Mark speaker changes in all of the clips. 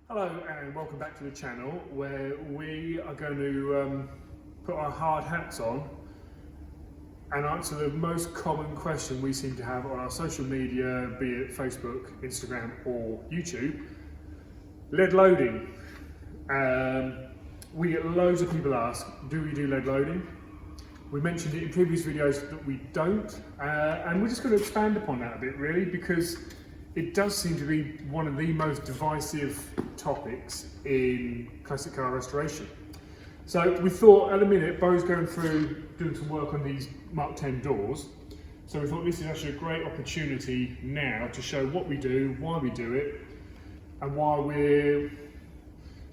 Speaker 1: Hello and welcome back to the channel where we are going to put our hard hats on and answer the most common question we seem to have on our social media, be it Facebook, Instagram or YouTube. Lead loading. We get loads of people ask, do we do lead loading? We mentioned it in previous videos that we don't, and we're just going to expand upon that a bit really, because it does seem to be one of the most divisive topics in classic car restoration. So we thought at the minute, Bo's going through doing some work on these Mark 10 doors. So we thought this is actually a great opportunity now to show what we do, why we do it, and why we're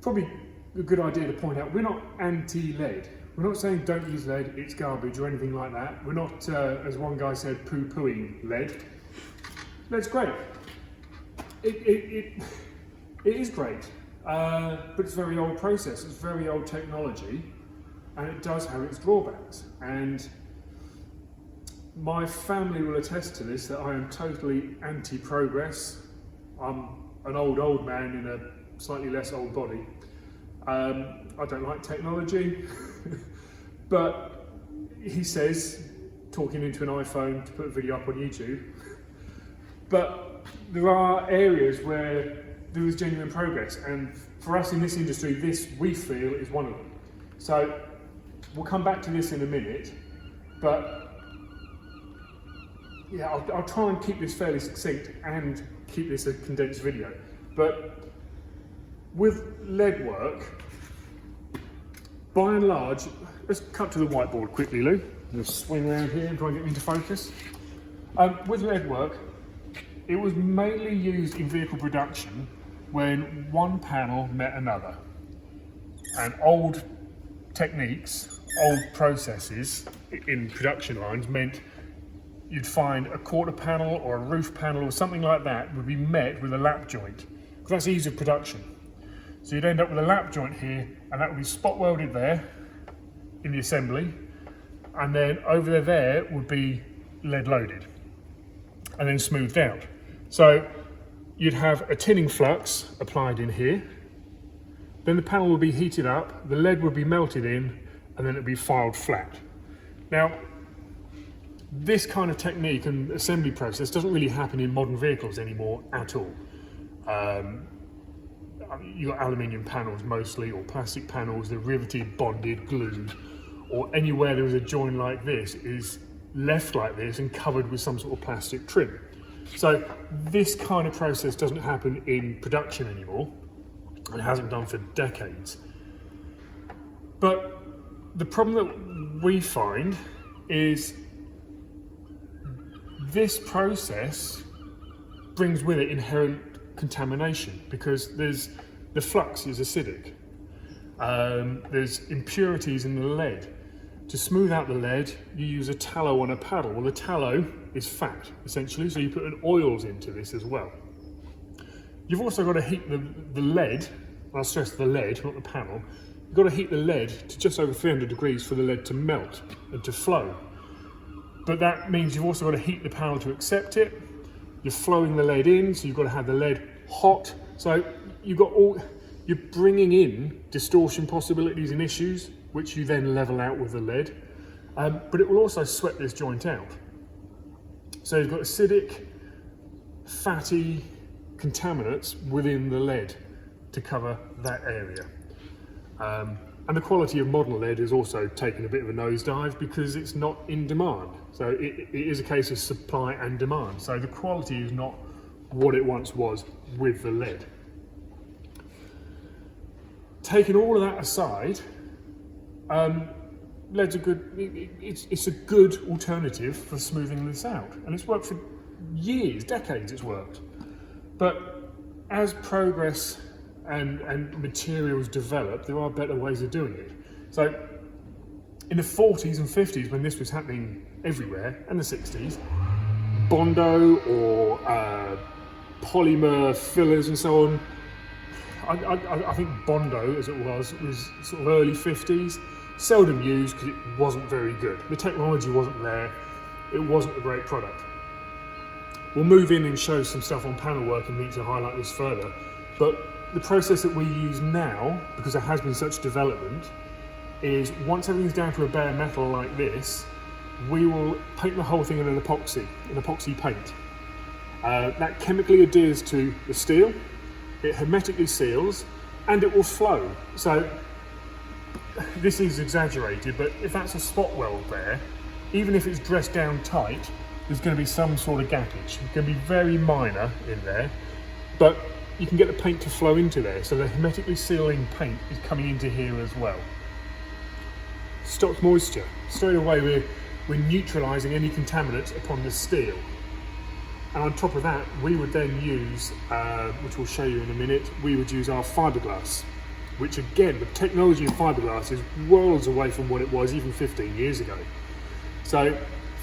Speaker 1: probably a good idea to point out we're not anti-lead. We're not saying don't use lead, it's garbage or anything like that. We're not, as one guy said, poo-pooing lead. Lead's great. It is great, but it's a very old process, it's very old technology, and it does have its drawbacks. And my family will attest to this, that I am totally anti-progress. I'm an old man in a slightly less old body. I don't like technology, but he says, talking into an iPhone to put a video up on YouTube, but there are areas where there is genuine progress, and for us in this industry, this we feel is one of them. So we'll come back to this in a minute, but yeah, I'll try and keep this fairly succinct and keep this a condensed video. But with lead work, by and large, let's cut to the whiteboard quickly, Lou. Just swing around here and try and get me into focus. With lead work, it was mainly used in vehicle production when one panel met another. And old techniques, old processes in production lines meant you'd find a quarter panel or a roof panel or something like that would be met with a lap joint, because that's ease of production. So you'd end up with a lap joint here, and that would be spot welded there in the assembly, and then over there would be lead loaded and then smoothed out. So you'd have a tinning flux applied in here, then the panel would be heated up, the lead would be melted in, and then it would be filed flat. Now, this kind of technique and assembly process doesn't really happen in modern vehicles anymore at all. You've got aluminium panels mostly, or plastic panels, they're riveted, bonded, glued, or anywhere there is a joint like this is left like this and covered with some sort of plastic trim. So this kind of process doesn't happen in production anymore. It hasn't done for decades. But the problem that we find is this process brings with it inherent contamination, because the flux is acidic. There's impurities in the lead. To smooth out the lead, you use a tallow on a paddle. Well, the tallow is fat, essentially, so you put an oils into this as well. You've also got to heat the lead, I'll stress the lead, not the panel, you've got to heat the lead to just over 300 degrees for the lead to melt and to flow. But that means you've also got to heat the panel to accept it. You're flowing the lead in, so you've got to have the lead hot. So you're bringing in distortion possibilities and issues, which you then level out with the lead, but it will also sweat this joint out. So you've got acidic, fatty contaminants within the lead to cover that area. And the quality of modern lead is also taking a bit of a nosedive because it's not in demand. So it is a case of supply and demand. So the quality is not what it once was with the lead. Taking all of that aside, lead's it's a good alternative for smoothing this out, and it's worked for years, decades it's worked. But as progress and materials develop, there are better ways of doing it. So in the 40s and 50s, when this was happening everywhere, and the 60s, Bondo or polymer fillers and so on, I think Bondo, as it was sort of early 50s, seldom used because it wasn't very good. The technology wasn't there, it wasn't a great product. We'll move in and show some stuff on panel work and need to highlight this further, but the process that we use now, because there has been such development, is once everything's down to a bare metal like this, we will paint the whole thing in an epoxy paint. That chemically adheres to the steel, it hermetically seals, and it will flow. So this is exaggerated, but if that's a spot weld there, even if it's dressed down tight, there's going to be some sort of gappage. It's going to be very minor in there, but you can get the paint to flow into there, so the hermetically sealing paint is coming into here as well. Stops moisture. Straight away we're neutralising any contaminants upon the steel. And on top of that, we would then use, which we'll show you in a minute, we would use our fiberglass, which again, the technology in fiberglass is worlds away from what it was even 15 years ago. So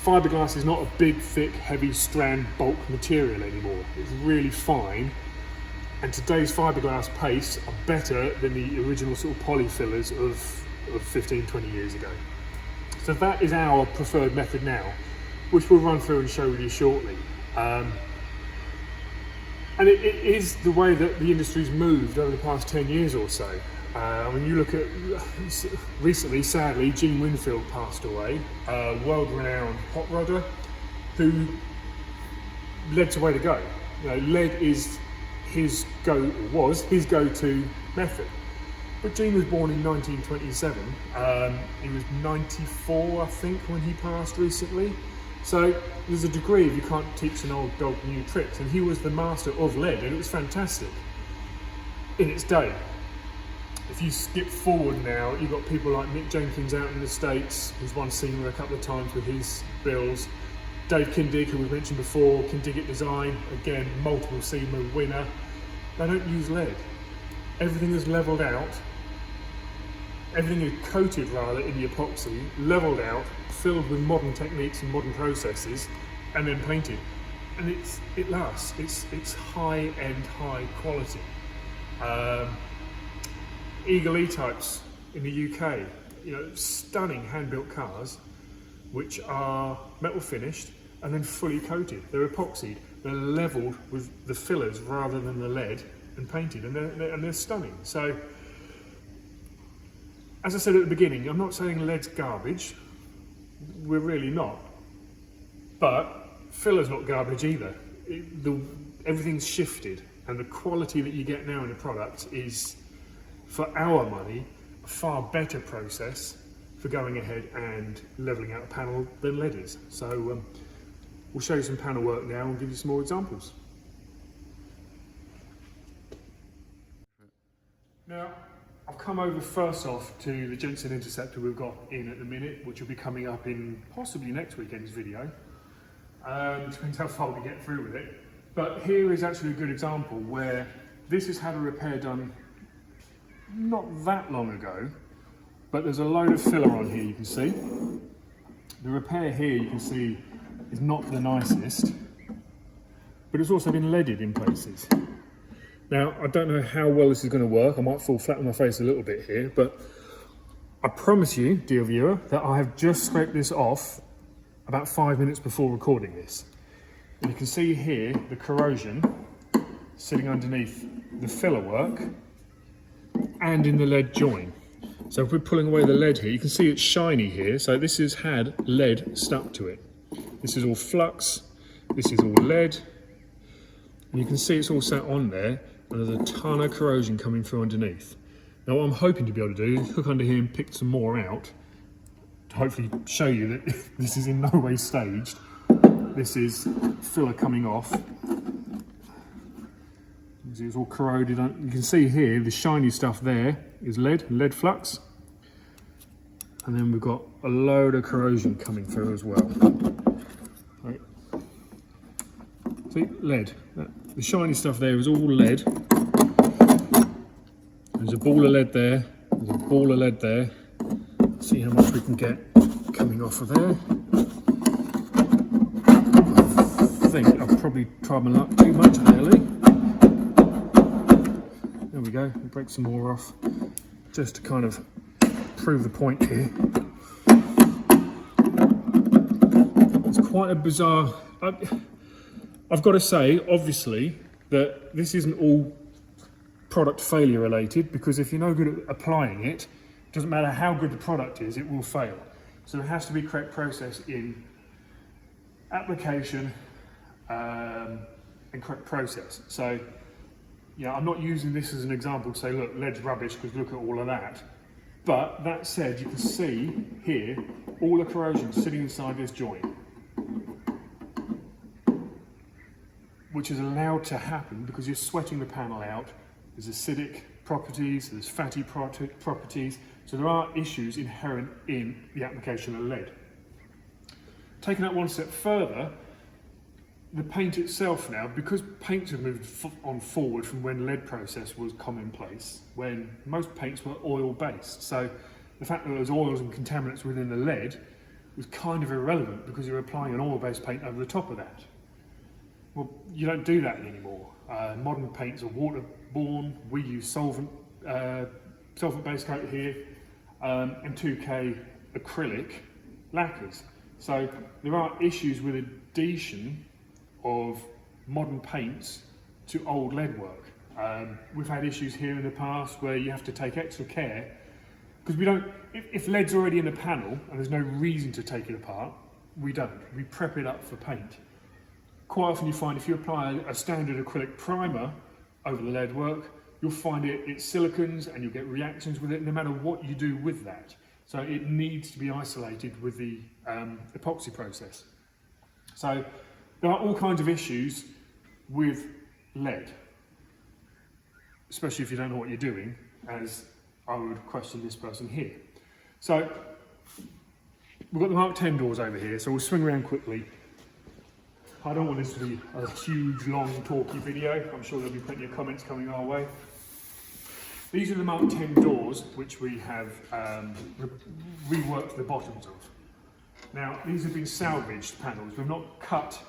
Speaker 1: fiberglass is not a big, thick, heavy strand bulk material anymore. It's really fine. And today's fiberglass pastes are better than the original sort of poly fillers of 15, 20 years ago. So that is our preferred method now, which we'll run through and show with you shortly. And it is the way that the industry's moved over the past 10 years or so. When you look at, recently, sadly, Gene Winfield passed away, a world-renowned hot rodder who lead's the way to go. You know, lead is was his go-to method. But Gene was born in 1927. He was 94, I think, when he passed recently. So there's a degree of you can't teach an old dog new tricks, and he was the master of lead, and it was fantastic in its day. If you skip forward now, you've got people like Mick Jenkins out in the States, who's won SEMA a couple of times with his bills. Dave Kindig, who we mentioned before, Kindig Design, again, multiple SEMA winner. They don't use lead. Everything is levelled out. Everything is coated, rather, in the epoxy, levelled out, filled with modern techniques and modern processes, and then painted. And it lasts. It's high-end, high quality. Eagle E-types in the UK, you know, stunning hand-built cars, which are metal finished and then fully coated. They're epoxied. They're levelled with the fillers rather than the lead and painted, and they're stunning. So, as I said at the beginning, I'm not saying lead's garbage. We're really not. But filler's not garbage either. Everything's shifted, and the quality that you get now in a product is, for our money, a far better process for going ahead and levelling out a panel than lead is. So we'll show you some panel work now and give you some more examples. Now, I've come over first off to the Jensen Interceptor we've got in at the minute, which will be coming up in possibly next weekend's video. Depends how far we get through with it. But here is actually a good example where this has had a repair done not that long ago, but there's a load of filler on here, you can see. The repair here, you can see, is not the nicest, but it's also been leaded in places. Now, I don't know how well this is going to work. I might fall flat on my face a little bit here, but I promise you, dear viewer, that I have just scraped this off about 5 minutes before recording this. And you can see here the corrosion sitting underneath the filler work and in the lead join. So if we're pulling away the lead here, you can see it's shiny here. So this has had lead stuck to it. This is all flux, this is all lead. And you can see it's all sat on there, and there's a ton of corrosion coming through underneath. Now what I'm hoping to be able to do is hook under here and pick some more out to hopefully show you that this is in no way staged. This is filler coming off. It's all corroded. You can see here the shiny stuff there is lead flux, and then we've got a load of corrosion coming through as well. Right. See, lead. The shiny stuff there is all lead. There's a ball of lead there. There's a ball of lead there. Let's see how much we can get coming off of there. I think I've probably tried my luck too much early. There we go, we'll break some more off, just to kind of prove the point here. It's quite a bizarre, I've got to say, obviously, that this isn't all product failure related, because if you're no good at applying it, it doesn't matter how good the product is, it will fail. So there has to be correct process in application and correct process. So, I'm not using this as an example to say, look, lead's rubbish because look at all of that. But that said, you can see here all the corrosion sitting inside this joint, which is allowed to happen because you're sweating the panel out. There's acidic properties, there's fatty properties, so there are issues inherent in the application of lead. Taking that one step further, the paint itself now, because paints have moved on forward from when lead process was commonplace, when most paints were oil-based. So the fact that there's oils and contaminants within the lead was kind of irrelevant because you're applying an oil-based paint over the top of that. Well, you don't do that anymore. Modern paints are waterborne. We use solvent-based coat here, and 2K acrylic lacquers. So there are issues with adhesion of modern paints to old lead work. We've had issues here in the past where you have to take extra care because we don't, if lead's already in the panel and there's no reason to take it apart, we don't. We prep it up for paint. Quite often you find if you apply a standard acrylic primer over the lead work, you'll find it's silicons and you'll get reactions with it no matter what you do with that. So it needs to be isolated with the epoxy process. So there are all kinds of issues with lead, especially if you don't know what you're doing, as I would question this person here. So we've got the Mark 10 doors over here, so we'll swing around quickly. I don't want this to be a huge, long, talky video. I'm sure there'll be plenty of comments coming our way. These are the Mark 10 doors, which we have reworked the bottoms of. Now, these have been salvaged panels. We've not cut.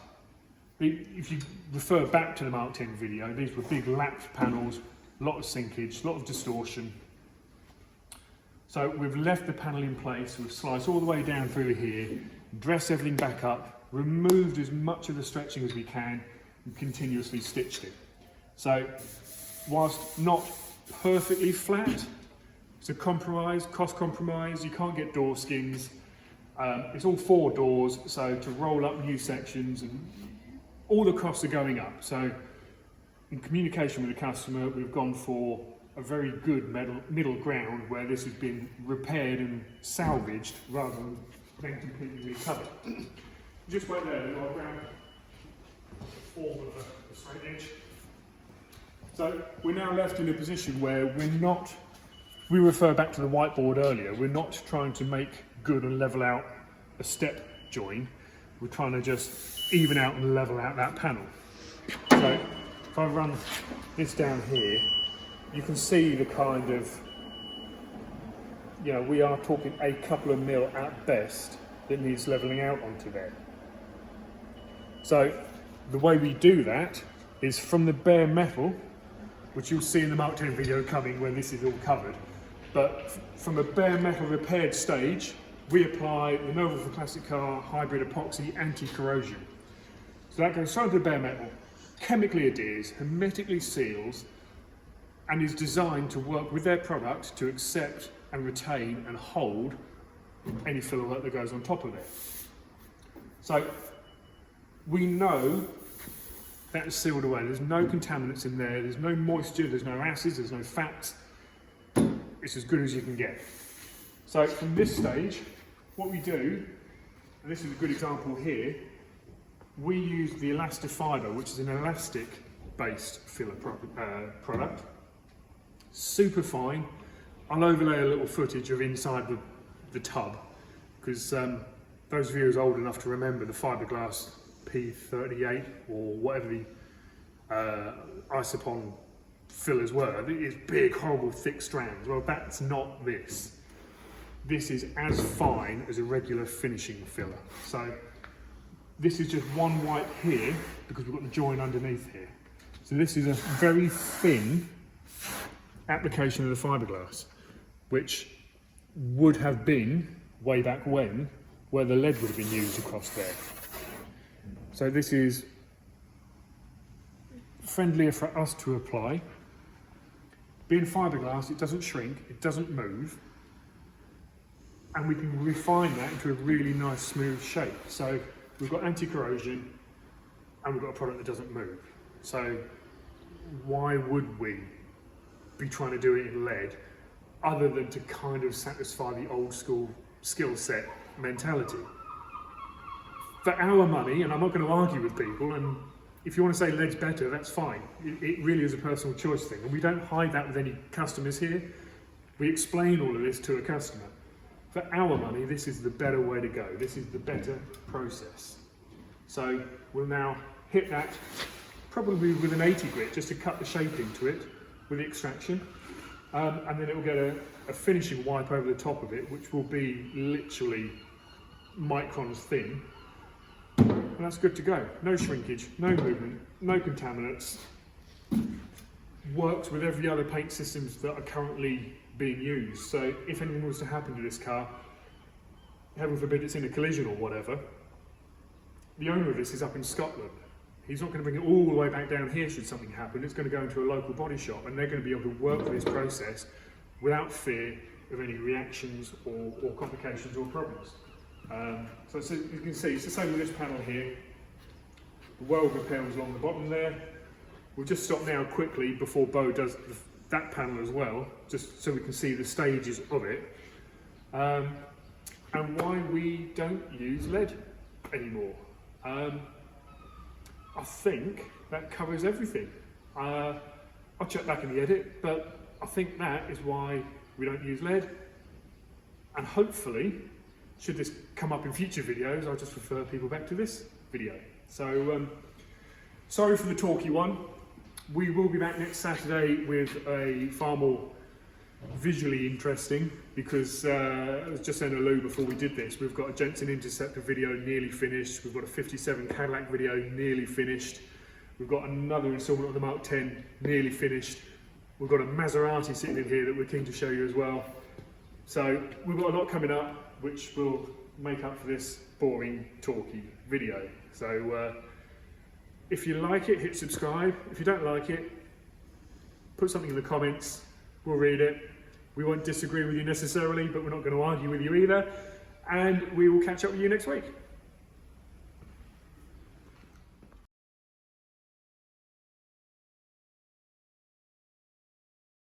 Speaker 1: If you refer back to the Mark 10 video, these were big lapped panels, a lot of sinkage, a lot of distortion. So we've left the panel in place, we've sliced all the way down through here, dressed everything back up, removed as much of the stretching as we can, and continuously stitched it. So, whilst not perfectly flat, it's a compromise, cost compromise, you can't get door skins. It's all 4 doors, so to roll up new sections, and all the costs are going up. So, in communication with the customer, we've gone for a very good middle ground where this has been repaired and salvaged rather than completely recovered. Just wait there, I'll grab the form of the straight edge. So we're now left in a position where we refer back to the whiteboard earlier, we're not trying to make good and level out a step join, we're trying to just even out and level out that panel. So if I run this down here, you can see the kind of, we are talking a couple of mil at best that needs levelling out onto there. So the way we do that is from the bare metal, which you'll see in the Mark 10 video coming when this is all covered, but from a bare metal repaired stage, we apply the Novol for Classic Car Hybrid Epoxy Anti-Corrosion. So that goes straight into the bare metal, chemically adheres, hermetically seals, and is designed to work with their product to accept and retain and hold any filler work that goes on top of it. So we know that is sealed away. There's no contaminants in there, there's no moisture, there's no acids, there's no fats. It's as good as you can get. So from this stage, what we do, and this is a good example here, we use the Elastifiber, which is an elastic-based filler product. Super fine. I'll overlay a little footage of inside the tub, because those of you who are old enough to remember the fiberglass P38 or whatever the Isopon fillers were, it's big, horrible, thick strands. Well, that's not this. This is as fine as a regular finishing filler. So this is just one wipe here because we've got the join underneath here. So this is a very thin application of the fiberglass, which would have been way back when, where the lead would have been used across there. So this is friendlier for us to apply. Being fiberglass, it doesn't shrink, it doesn't move, and we can refine that into a really nice smooth shape. So we've got anti-corrosion and we've got a product that doesn't move. So why would we be trying to do it in lead other than to kind of satisfy the old school skill set mentality? For our money, and I'm not going to argue with people, and if you want to say lead's better, that's fine. It really is a personal choice thing, and we don't hide that with any customers here. We explain all of this to a customer. For our money, this is the better way to go. This is the better process. So we'll now hit that, probably with an 80 grit, just to cut the shape into it with the extraction. And then it will get a finishing wipe over the top of it, which will be literally microns thin. And that's good to go. No shrinkage, no movement, no contaminants. Works with every other paint systems that are currently being used. So if anything was to happen to this car, heaven forbid it's in a collision or whatever, the owner of this is up in Scotland. He's not going to bring it all the way back down here should something happen. It's going to go into a local body shop and they're going to be able to work with this process without fear of any reactions or complications or problems. So you can see it's the same with this panel here. The weld repair was along the bottom there. We'll just stop now quickly before Bo does that panel as well, just so we can see the stages of it, and why we don't use lead anymore. I think that covers everything. I'll check back in the edit, but I think that is why we don't use lead, and hopefully, should this come up in future videos, I'll just refer people back to this video. So, sorry for the talky one. We will be back next Saturday with a far more visually interesting, because I was just saying to Lou before we did this, we've got a Jensen Interceptor video nearly finished, we've got a 57 Cadillac video nearly finished, we've got another installment of the Mark 10 nearly finished, we've got a Maserati sitting in here that we're keen to show you as well. So we've got a lot coming up which will make up for this boring, talky video. So if you like it, hit subscribe. If you don't like it, put something in the comments. We'll read it. We won't disagree with you necessarily, but we're not going to argue with you either. And we will catch up with you next week.